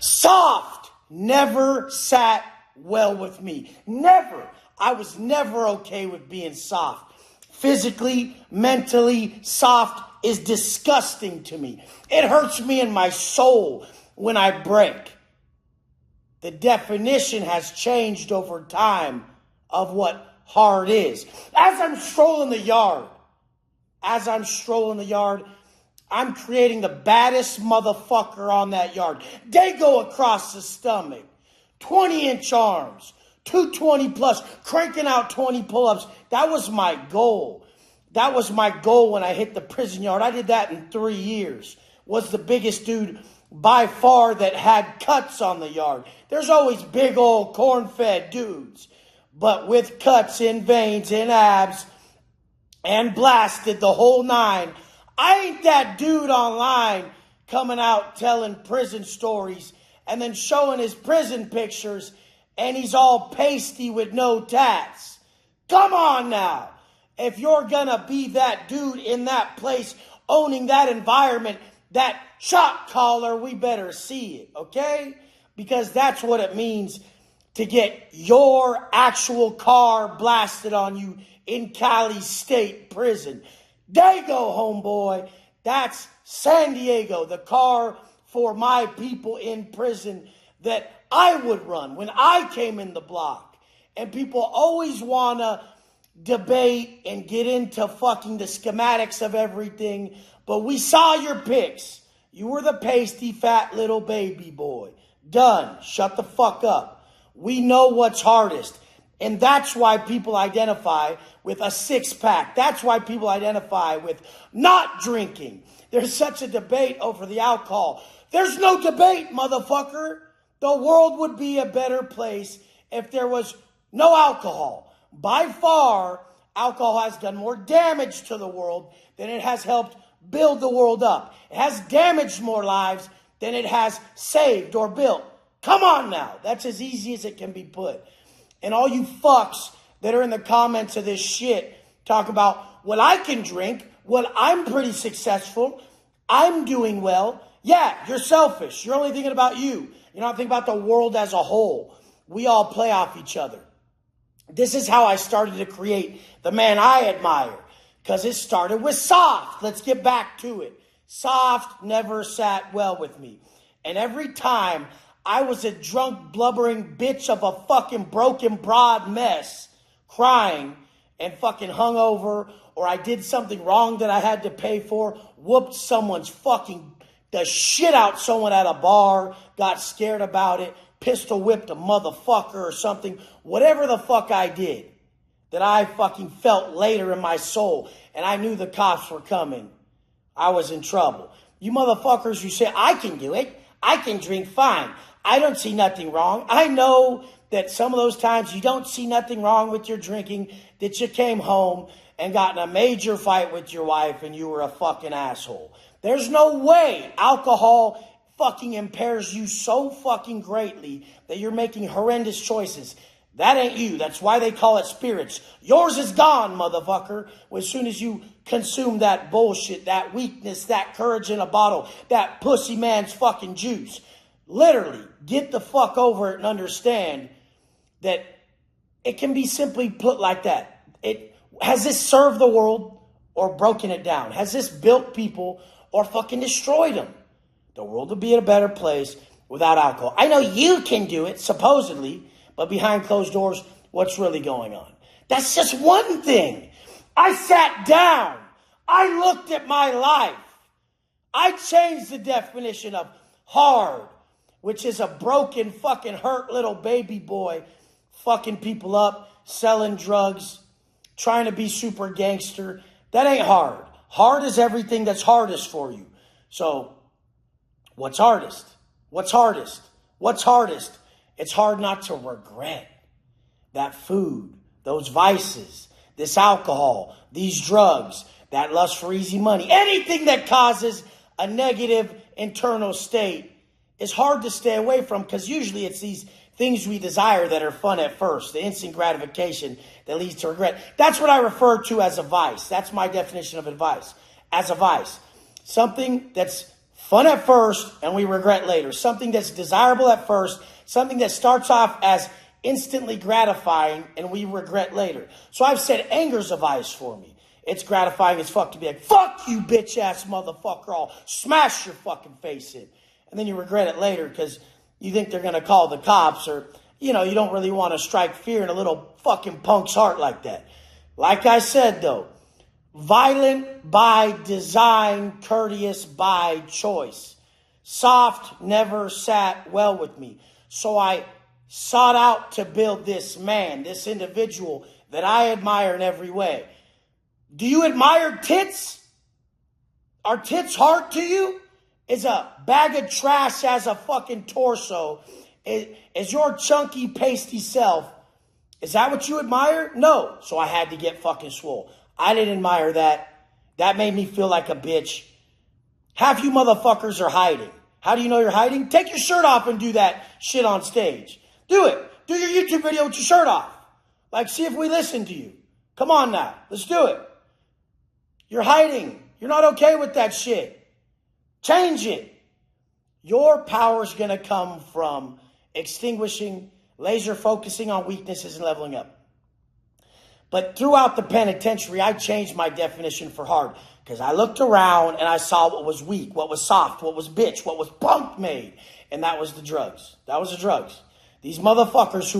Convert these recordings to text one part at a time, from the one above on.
Soft never sat well with me. Never. I was never okay with being soft. Physically, mentally, soft is disgusting to me. It hurts me in my soul when I break. The definition has changed over time of what hard is. As I'm strolling the yard, I'm creating the baddest motherfucker on that yard. They go across the stomach, 20-inch arms, 220 plus, cranking out 20 pull-ups. That was my goal. That was my goal when I hit the prison yard. I did that in 3 years. Was the biggest dude by far that had cuts on the yard. There's always big old corn-fed dudes, but with cuts in veins, in abs, and blasted the whole nine. I ain't that dude online coming out telling prison stories and then showing his prison pictures and he's all pasty with no tats. Come on now. If you're gonna be that dude in that place, owning that environment, that shot caller, we better see it, okay? Because that's what it means to get your actual car blasted on you in Cali State Prison. Dago, homeboy. That's San Diego, the car for my people in prison that I would run when I came in the block. And people always want to debate and get into fucking the schematics of everything. But we saw your pics. You were the pasty, fat little baby boy. Done. Shut the fuck up. We know what's hardest. And that's why people identify with a six-pack. That's why people identify with not drinking. There's such a debate over the alcohol. There's no debate, motherfucker. The world would be a better place if there was no alcohol. By far, alcohol has done more damage to the world than it has helped build the world up. It has damaged more lives than it has saved or built. Come on now. That's as easy as it can be put. And all you fucks that are in the comments of this shit talk about, well, I can drink. Well, I'm pretty successful. I'm doing well. Yeah, you're selfish. You're only thinking about you. You're not thinking about the world as a whole. We all play off each other. This is how I started to create the man I admire. Because it started with soft. Let's get back to it. Soft never sat well with me. And every time I was a drunk, blubbering bitch of a fucking broken, broad mess, crying and fucking hungover, or I did something wrong that I had to pay for, whooped someone's fucking the shit out someone at a bar, got scared about it, pistol whipped a motherfucker or something, whatever the fuck I did that I fucking felt later in my soul, and I knew the cops were coming, I was in trouble. You motherfuckers who say, I can do it, I can drink fine, I don't see nothing wrong. I know that some of those times you don't see nothing wrong with your drinking, that you came home and got in a major fight with your wife and you were a fucking asshole. There's no way alcohol fucking impairs you so fucking greatly that you're making horrendous choices. That ain't you. That's why they call it spirits. Yours is gone, motherfucker. As soon as you consume that bullshit, that weakness, that courage in a bottle, that pussy man's fucking juice. Literally, get the fuck over it and understand that it can be simply put like that. Has this served the world or broken it down? Has this built people or fucking destroyed them? The world would be a better place without alcohol. I know you can do it, supposedly, but behind closed doors, what's really going on? That's just one thing. I sat down. I looked at my life. I changed the definition of hard, which is a broken, fucking hurt little baby boy fucking people up, selling drugs, trying to be super gangster. That ain't hard. Hard is everything that's hardest for you. So, what's hardest? What's hardest? What's hardest? It's hard not to regret that food, those vices, this alcohol, these drugs, that lust for easy money. Anything that causes a negative internal state is hard to stay away from, because usually it's these things we desire that are fun at first, the instant gratification that leads to regret. That's what I refer to as a vice. That's my definition of advice. As a vice. Something that's Fun at first and we regret later. Something that's desirable at first, something that starts off as instantly gratifying and we regret later. So I've said anger's a vice for me. It's gratifying as fuck to be like, fuck you, bitch ass motherfucker, I'll smash your fucking face in. And then you regret it later because you think they're going to call the cops, or, you know, you don't really want to strike fear in a little fucking punk's heart like that. Like I said, though, violent by design, courteous by choice. Soft never sat well with me. So I sought out to build this man, this individual that I admire in every way. Do you admire tits? Are tits hard to you? Is a bag of trash as a fucking torso? Is your chunky, pasty self, is that what you admire? No. So I had to get fucking swole. I didn't admire that. That made me feel like a bitch. Half you motherfuckers are hiding. How do you know you're hiding? Take your shirt off and do that shit on stage. Do it. Do your YouTube video with your shirt off. Like, see if we listen to you. Come on now. Let's do it. You're hiding. You're not okay with that shit. Change it. Your power is going to come from extinguishing, laser focusing on weaknesses and leveling up. But throughout the penitentiary, I changed my definition for hard because I looked around and I saw what was weak, what was soft, what was bitch, what was punk made. And that was the drugs. That was the drugs. These motherfuckers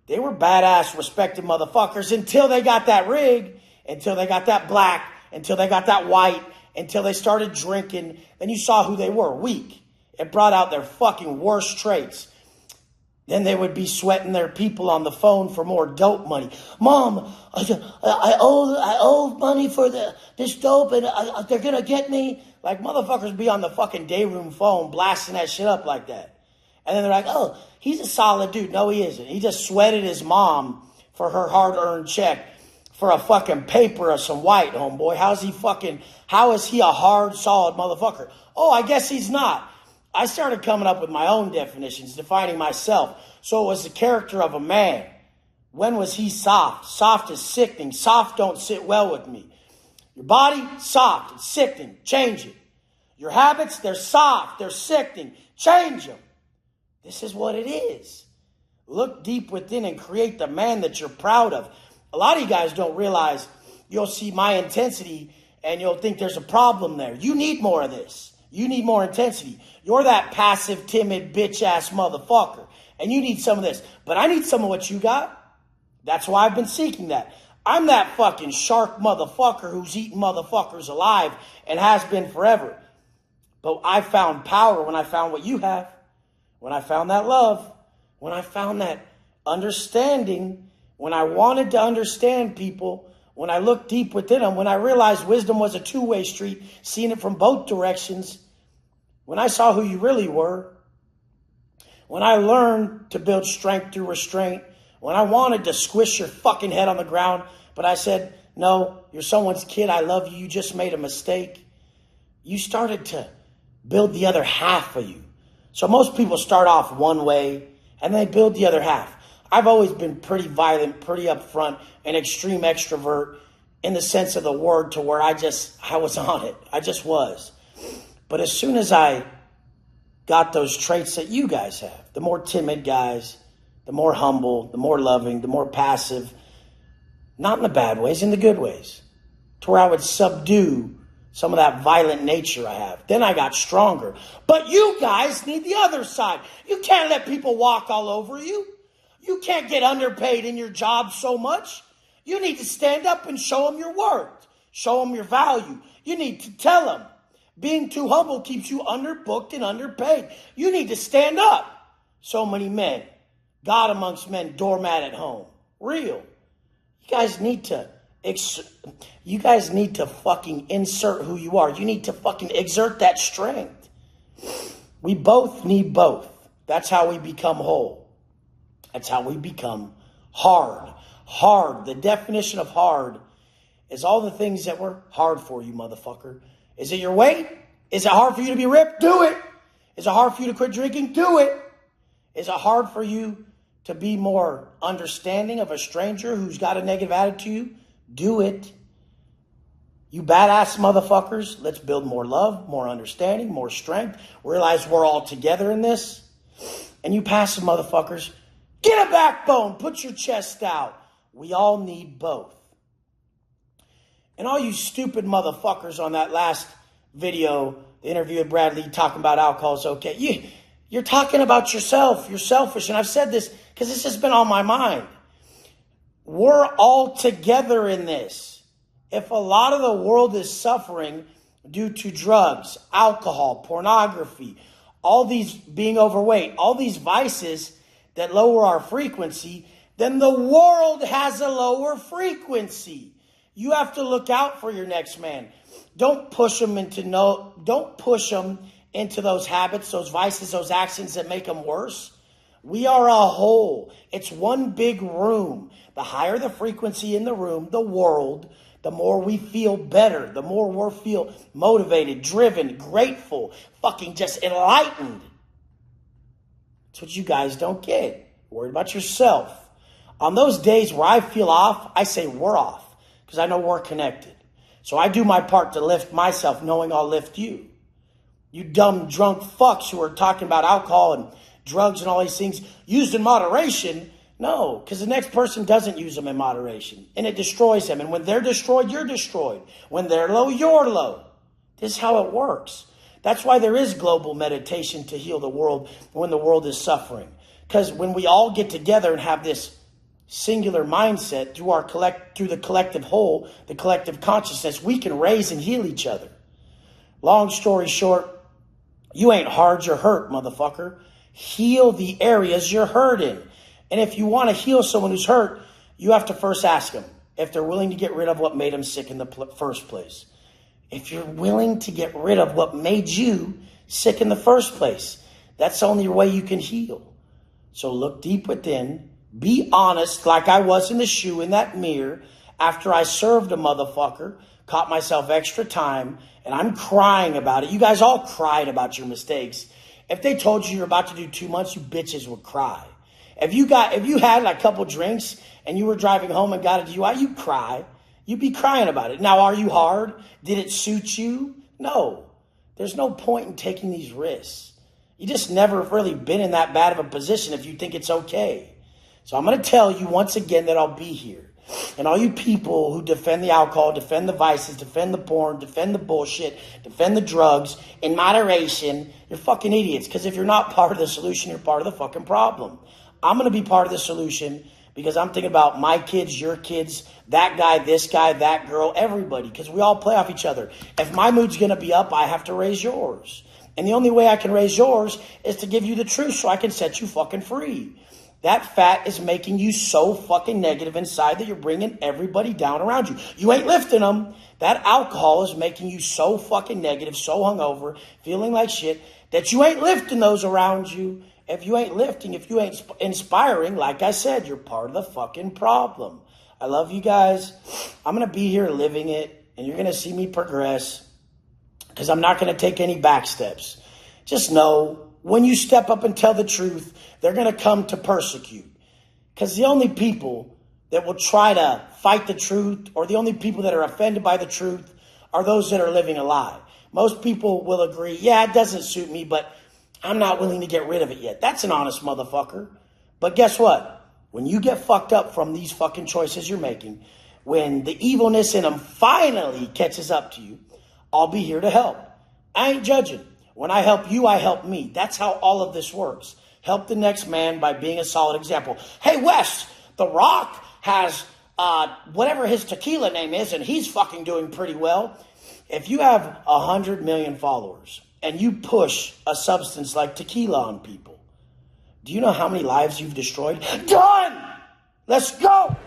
they were badass, respected motherfuckers until they got that rig, until they got that black, until they got that white, until they started drinking. Then you saw who they were, weak. It brought out their fucking worst traits. Then they would be sweating their people on the phone for more dope money. Mom, I owe money for this dope and they're going to get me. Like motherfuckers be on the fucking day room phone blasting that shit up like that. And then they're like, oh, he's a solid dude. No, he isn't. He just sweated his mom for her hard-earned check for a fucking paper of some white, homeboy. How is he a hard, solid motherfucker? Oh, I guess he's not. I started coming up with my own definitions, defining myself. So it was the character of a man. When was he soft? Soft is sickening. Soft don't sit well with me. Your body, soft, it's sickening. Change it. Your habits, they're soft, they're sickening. Change them. This is what it is. Look deep within and create the man that you're proud of. A lot of you guys don't realize you'll see my intensity and you'll think there's a problem there. You need more of this. You need more intensity. You're that passive, timid, bitch-ass motherfucker. And you need some of this. But I need some of what you got. That's why I've been seeking that. I'm that fucking shark motherfucker who's eating motherfuckers alive and has been forever. But I found power when I found what you have. When I found that love. When I found that understanding. When I wanted to understand people. When I looked deep within them. When I realized wisdom was a two-way street. Seeing it from both directions. When I saw who you really were. When I learned to build strength through restraint. When I wanted to squish your fucking head on the ground. But I said, no, you're someone's kid. I love you. You just made a mistake. You started to build the other half of you. So most people start off one way and they build the other half. I've always been pretty violent, pretty upfront, an extreme extrovert in the sense of the word, to where I was on it. I just was. But as soon as I got those traits that you guys have, the more timid guys, the more humble, the more loving, the more passive, not in the bad ways, in the good ways, to where I would subdue some of that violent nature I have. Then I got stronger. But you guys need the other side. You can't let people walk all over you. You can't get underpaid in your job so much. You need to stand up and show them your worth. Show them your value. You need to tell them. Being too humble keeps you underbooked and underpaid. You need to stand up. So many men, God amongst men, doormat at home. Real. You guys need to fucking insert who you are. You need to fucking exert that strength. We both need both. That's how we become whole. That's how we become hard. Hard. The definition of hard is all the things that were hard for you, motherfucker. Is it your weight? Is it hard for you to be ripped? Do it. Is it hard for you to quit drinking? Do it. Is it hard for you to be more understanding of a stranger who's got a negative attitude? Do it. You badass motherfuckers, let's build more love, more understanding, more strength. Realize we're all together in this. And you passive motherfuckers, get a backbone, put your chest out. We all need both. And all you stupid motherfuckers on that last video, the interview with Bradley talking about alcohol is okay. You're talking about yourself. You're selfish. And I've said this because this has been on my mind. We're all together in this. If a lot of the world is suffering due to drugs, alcohol, pornography, all these being overweight, all these vices that lower our frequency, then the world has a lower frequency. You have to look out for your next man. Don't push them into those habits, those vices, those actions that make them worse. We are a whole. It's one big room. The higher the frequency in the room, the world, the more we feel better, the more we feel motivated, driven, grateful, fucking just enlightened. That's what you guys don't get. Worried about yourself. On those days where I feel off, I say we're off because I know we're connected. So I do my part to lift myself, knowing I'll lift you. You dumb, drunk fucks who are talking about alcohol and drugs and all these things used in moderation. No, because the next person doesn't use them in moderation. And it destroys them. And when they're destroyed, you're destroyed. When they're low, you're low. This is how it works. That's why there is global meditation to heal the world when the world is suffering. Because when we all get together and have this singular mindset through the collective whole, the collective consciousness, we can raise and heal each other. Long story short, you ain't hard, you're hurt, motherfucker. Heal the areas you're hurt in. And if you want to heal someone who's hurt, you have to first ask them if they're willing to get rid of what made them sick in the first place. If you're willing to get rid of what made you sick in the first place, that's the only way you can heal. So look deep within. Be honest, like I was in the shoe in that mirror after I served a motherfucker, caught myself extra time, and I'm crying about it. You guys all cried about your mistakes. If they told you you're about to do 2 months, you bitches would cry. If you had like a couple drinks and you were driving home and got a DUI, you'd cry. You'd be crying about it. Now, are you hard? Did it suit you? No. There's no point in taking these risks. You just never really been in that bad of a position if you think it's okay. So I'm going to tell you once again that I'll be here. And all you people who defend the alcohol, defend the vices, defend the porn, defend the bullshit, defend the drugs in moderation, you're fucking idiots. Because if you're not part of the solution, you're part of the fucking problem. I'm going to be part of the solution because I'm thinking about my kids, your kids, that guy, this guy, that girl, everybody. Because we all play off each other. If my mood's going to be up, I have to raise yours. And the only way I can raise yours is to give you the truth so I can set you fucking free. That fat is making you so fucking negative inside that you're bringing everybody down around you. You ain't lifting them. That alcohol is making you so fucking negative, so hungover, feeling like shit, that you ain't lifting those around you. If you ain't lifting, if you ain't inspiring, like I said, you're part of the fucking problem. I love you guys. I'm going to be here living it, and you're going to see me progress because I'm not going to take any back steps. Just know, when you step up and tell the truth, they're going to come to persecute. Because the only people that will try to fight the truth, or the only people that are offended by the truth, are those that are living a lie. Most people will agree, yeah, it doesn't suit me, but I'm not willing to get rid of it yet. That's an honest motherfucker. But guess what? When you get fucked up from these fucking choices you're making, when the evilness in them finally catches up to you, I'll be here to help. I ain't judging. When I help you, I help me. That's how all of this works. Help the next man by being a solid example. Hey, Wes, The Rock has whatever his tequila name is, and he's fucking doing pretty well. If you have 100 million followers and you push a substance like tequila on people, do you know how many lives you've destroyed? Done! Let's go!